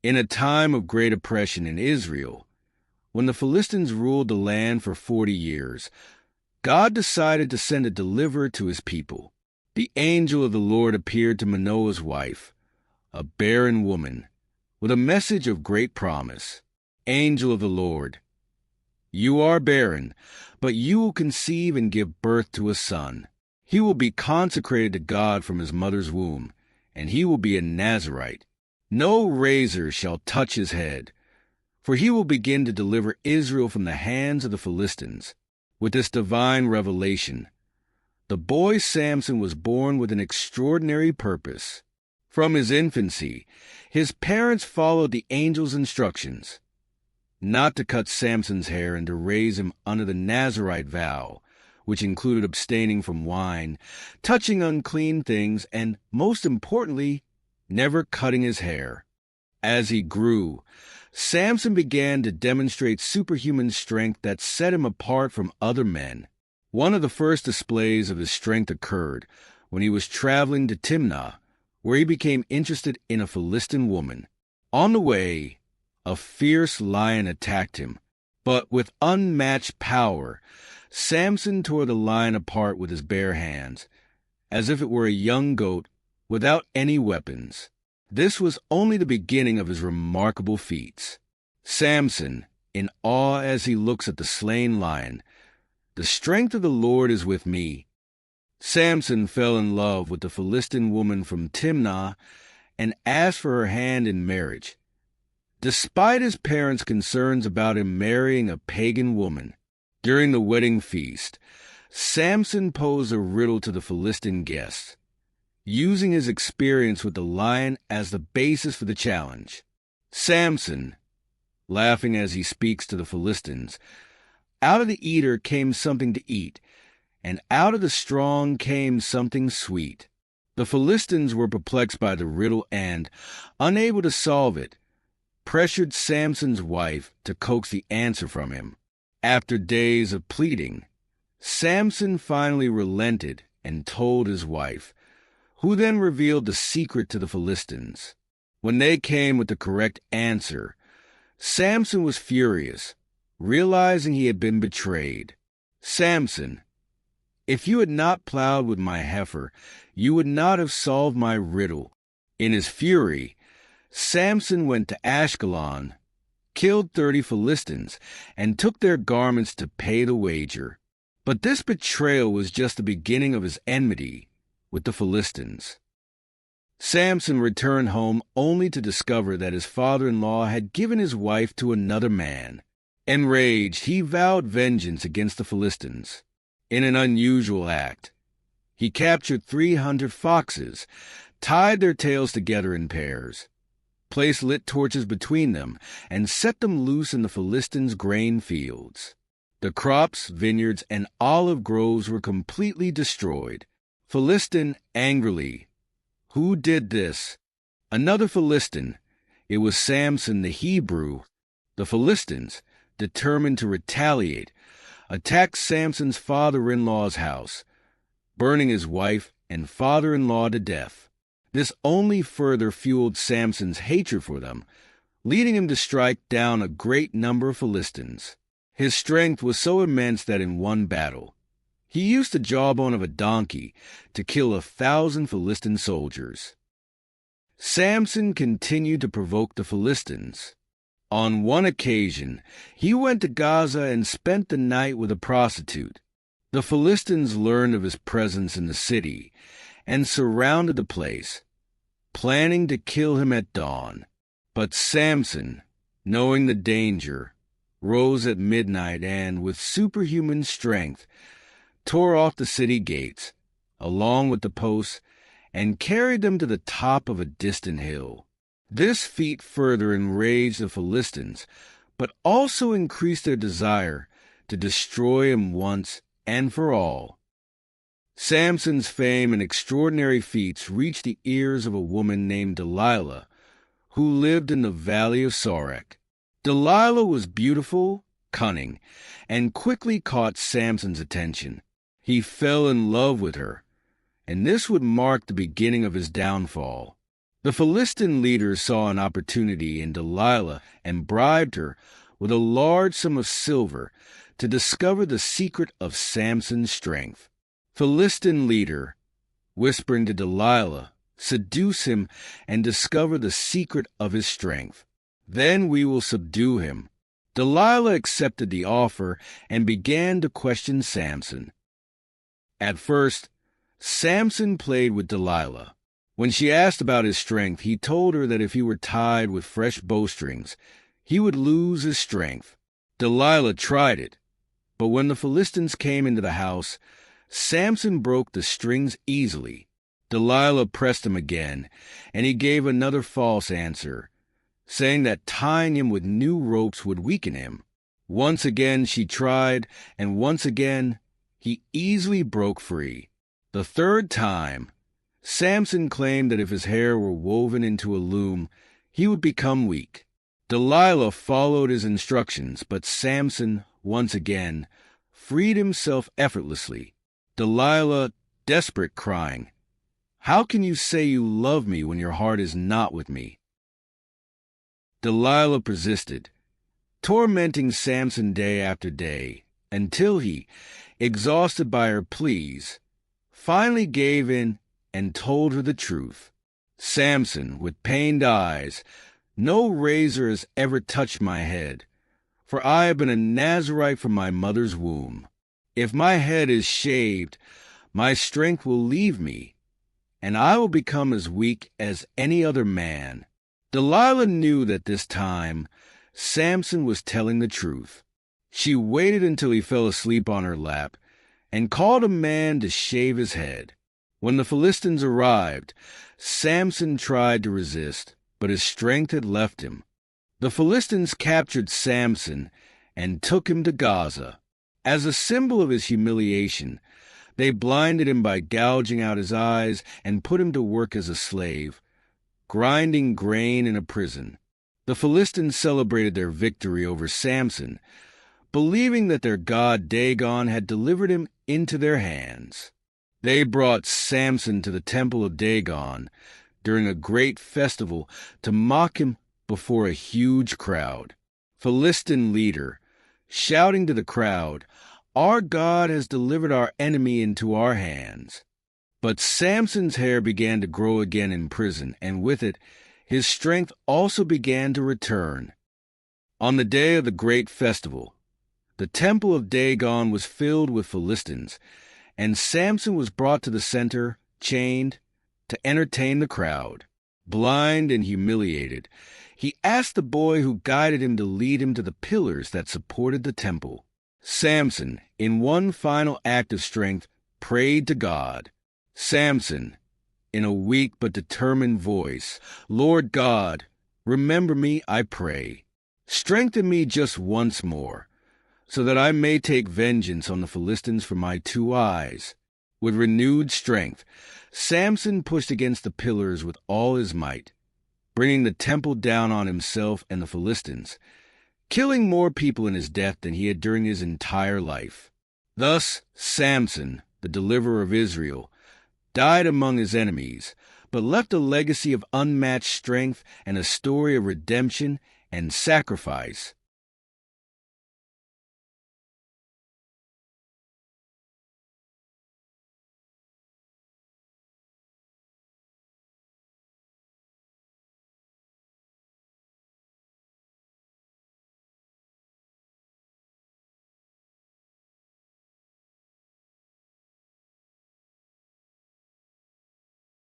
In a time of great oppression in Israel, when the Philistines ruled the land for 40 years, God decided to send a deliverer to his people. The angel of the Lord appeared to Manoah's wife, a barren woman, with a message of great promise. Angel of the Lord, you are barren, but you will conceive and give birth to a son. He will be consecrated to God from his mother's womb, and he will be a Nazirite. No razor shall touch his head, for he will begin to deliver Israel from the hands of the Philistines. With this divine revelation, the boy Samson was born with an extraordinary purpose. From his infancy, his parents followed the angel's instructions, not to cut Samson's hair and to raise him under the Nazirite vow, which included abstaining from wine, touching unclean things, and, most importantly, never cutting his hair. As he grew, Samson began to demonstrate superhuman strength that set him apart from other men. One of the first displays of his strength occurred when he was traveling to Timnah, where he became interested in a Philistine woman. On the way, a fierce lion attacked him, but with unmatched power, Samson tore the lion apart with his bare hands, as if it were a young goat without any weapons. This was only the beginning of his remarkable feats. Samson, in awe as he looks at the slain lion, "The strength of the Lord is with me." Samson fell in love with the Philistine woman from Timnah and asked for her hand in marriage. Despite his parents' concerns about him marrying a pagan woman, during the wedding feast, Samson posed a riddle to the Philistine guests, using his experience with the lion as the basis for the challenge. Samson, laughing as he speaks to the Philistines, "Out of the eater came something to eat, and out of the strong came something sweet." The Philistines were perplexed by the riddle and, unable to solve it, pressured Samson's wife to coax the answer from him. After days of pleading, Samson finally relented and told his wife, who then revealed the secret to the Philistines. When they came with the correct answer, Samson was furious, realizing he had been betrayed. "Samson, if you had not plowed with my heifer, you would not have solved my riddle." In his fury, Samson went to Ashkelon, killed 30 Philistines, and took their garments to pay the wager. But this betrayal was just the beginning of his enmity with the Philistines. Samson returned home only to discover that his father-in-law had given his wife to another man. Enraged, he vowed vengeance against the Philistines. In an unusual act, he captured 300 foxes, tied their tails together in pairs, placed lit torches between them, and set them loose in the Philistines' grain fields. The crops, vineyards, and olive groves were completely destroyed. Philistine angrily, "Who did this?" Another Philistine, it was Samson the Hebrew. The Philistines, determined to retaliate, attacked Samson's father-in-law's house, burning his wife and father-in-law to death. This only further fueled Samson's hatred for them, leading him to strike down a great number of Philistines. His strength was so immense that in one battle, he used the jawbone of a donkey to kill 1,000 Philistine soldiers. Samson continued to provoke the Philistines. On one occasion, he went to Gaza and spent the night with a prostitute. The Philistines learned of his presence in the city and surrounded the place, planning to kill him at dawn. But Samson, knowing the danger, rose at midnight and, with superhuman strength, tore off the city gates, along with the posts, and carried them to the top of a distant hill. This feat further enraged the Philistines, but also increased their desire to destroy him once and for all. Samson's fame and extraordinary feats reached the ears of a woman named Delilah, who lived in the valley of Sorek. Delilah was beautiful, cunning, and quickly caught Samson's attention. He fell in love with her, and this would mark the beginning of his downfall. The Philistine leader saw an opportunity in Delilah and bribed her with a large sum of silver to discover the secret of Samson's strength. Philistine leader, whispering to Delilah, seduce him and discover the secret of his strength. Then we will subdue him. Delilah accepted the offer and began to question Samson. At first, Samson played with Delilah. When she asked about his strength, he told her that if he were tied with fresh bowstrings, he would lose his strength. Delilah tried it, but when the Philistines came into the house, Samson broke the strings easily. Delilah pressed him again, and he gave another false answer, saying that tying him with new ropes would weaken him. Once again she tried, and once again he easily broke free. The third time, Samson claimed that if his hair were woven into a loom, he would become weak. Delilah followed his instructions, but Samson, once again, freed himself effortlessly. Delilah, desperate, crying, "How can you say you love me when your heart is not with me?" Delilah persisted, tormenting Samson day after day, until he, exhausted by her pleas, finally gave in and told her the truth. Samson, with pained eyes, "No razor has ever touched my head, for I have been a Nazirite from my mother's womb. If my head is shaved, my strength will leave me, and I will become as weak as any other man." Delilah knew that this time Samson was telling the truth. She waited until he fell asleep on her lap and called a man to shave his head. When the Philistines arrived, Samson tried to resist, but his strength had left him. The Philistines captured Samson and took him to Gaza. As a symbol of his humiliation, they blinded him by gouging out his eyes and put him to work as a slave, grinding grain in a prison. The Philistines celebrated their victory over Samson, believing that their god Dagon had delivered him into their hands. They brought Samson to the temple of Dagon during a great festival to mock him before a huge crowd. Philistine leader, shouting to the crowd, "Our God has delivered our enemy into our hands." But Samson's hair began to grow again in prison, and with it, his strength also began to return. On the day of the great festival, the temple of Dagon was filled with Philistines, and Samson was brought to the center, chained, to entertain the crowd. Blind and humiliated, he asked the boy who guided him to lead him to the pillars that supported the temple. Samson, in one final act of strength, prayed to God. Samson, in a weak but determined voice, "Lord God, remember me, I pray. Strengthen me just once more, so that I may take vengeance on the Philistines for my 2 eyes." With renewed strength, Samson pushed against the pillars with all his might, bringing the temple down on himself and the Philistines, killing more people in his death than he had during his entire life. Thus, Samson, the deliverer of Israel, died among his enemies, but left a legacy of unmatched strength and a story of redemption and sacrifice